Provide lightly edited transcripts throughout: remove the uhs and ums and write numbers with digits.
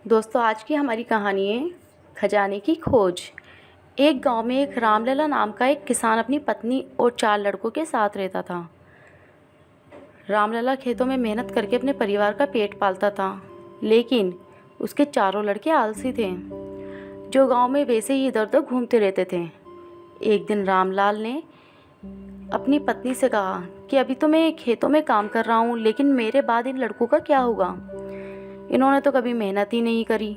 दोस्तों, आज की हमारी कहानी है खजाने की खोज। एक गांव में एक रामलला नाम का एक किसान अपनी पत्नी और 4 लड़कों के साथ रहता था। रामलला खेतों में मेहनत करके अपने परिवार का पेट पालता था, लेकिन उसके चारों लड़के आलसी थे, जो गांव में वैसे ही इधर उधर घूमते रहते थे। एक दिन रामलाल ने अपनी पत्नी से कहा कि अभी तो मैं खेतों में काम कर रहा हूँ, लेकिन मेरे बाद इन लड़कों का क्या होगा? इन्होंने तो कभी मेहनत ही नहीं करी,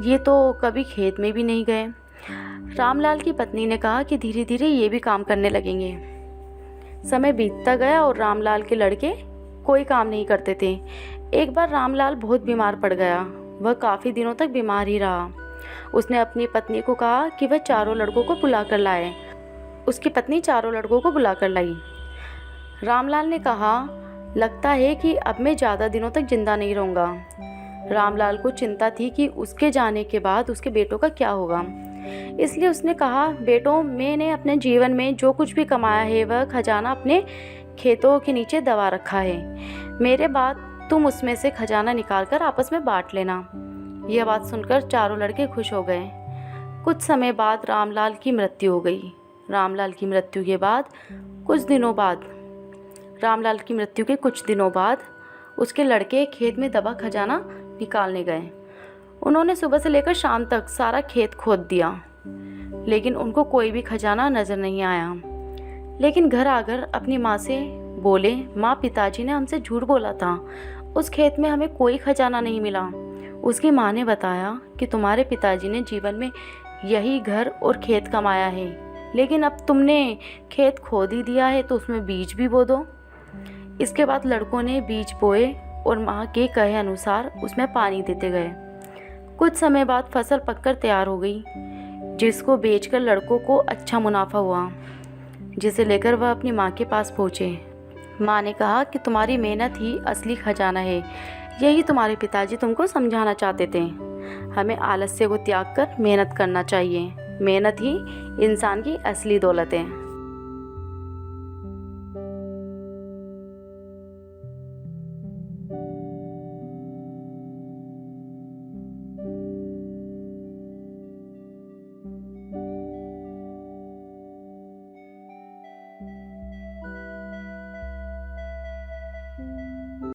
ये तो कभी खेत में भी नहीं गए। रामलाल की पत्नी ने कहा कि धीरे धीरे ये भी काम करने लगेंगे। समय बीतता गया और रामलाल के लड़के कोई काम नहीं करते थे। एक बार रामलाल बहुत बीमार पड़ गया। वह काफ़ी दिनों तक बीमार ही रहा। उसने अपनी पत्नी को कहा कि वह चारों लड़कों को बुला कर लाए। उसकी पत्नी चारों लड़कों को बुला कर लाई। रामलाल ने कहा, लगता है कि अब मैं ज़्यादा दिनों तक जिंदा नहीं रहूँगा। रामलाल को चिंता थी कि उसके जाने के बाद उसके बेटों का क्या होगा, इसलिए उसने कहा, बेटों, मैंने अपने जीवन में जो कुछ भी कमाया है वह खजाना अपने खेतों के नीचे दबा रखा है। मेरे बाद तुम उसमें से खजाना निकाल कर आपस में बांट लेना। यह बात सुनकर चारों लड़के खुश हो गए। कुछ समय बाद रामलाल की मृत्यु हो गई। रामलाल की मृत्यु के कुछ दिनों बाद उसके लड़के खेत में दबा खजाना निकालने गए। उन्होंने सुबह से लेकर शाम तक सारा खेत खोद दिया, लेकिन उनको कोई भी खजाना नजर नहीं आया। लेकिन घर आकर अपनी माँ से बोले, माँ, पिताजी ने हमसे झूठ बोला था, उस खेत में हमें कोई खजाना नहीं मिला। उसकी माँ ने बताया कि तुम्हारे पिताजी ने जीवन में यही घर और खेत कमाया है, लेकिन अब तुमने खेत खोद ही दिया है तो उसमें बीज भी बो दो। इसके बाद लड़कों ने बीज बोए और माँ के कहे अनुसार उसमें पानी देते गए। कुछ समय बाद फसल पककर तैयार हो गई, जिसको बेचकर लड़कों को अच्छा मुनाफा हुआ, जिसे लेकर वह अपनी माँ के पास पहुँचे। माँ ने कहा कि तुम्हारी मेहनत ही असली खजाना है, यही तुम्हारे पिताजी तुमको समझाना चाहते थे। हमें आलस्य को त्याग कर मेहनत करना चाहिए। मेहनत ही इंसान की असली दौलत है।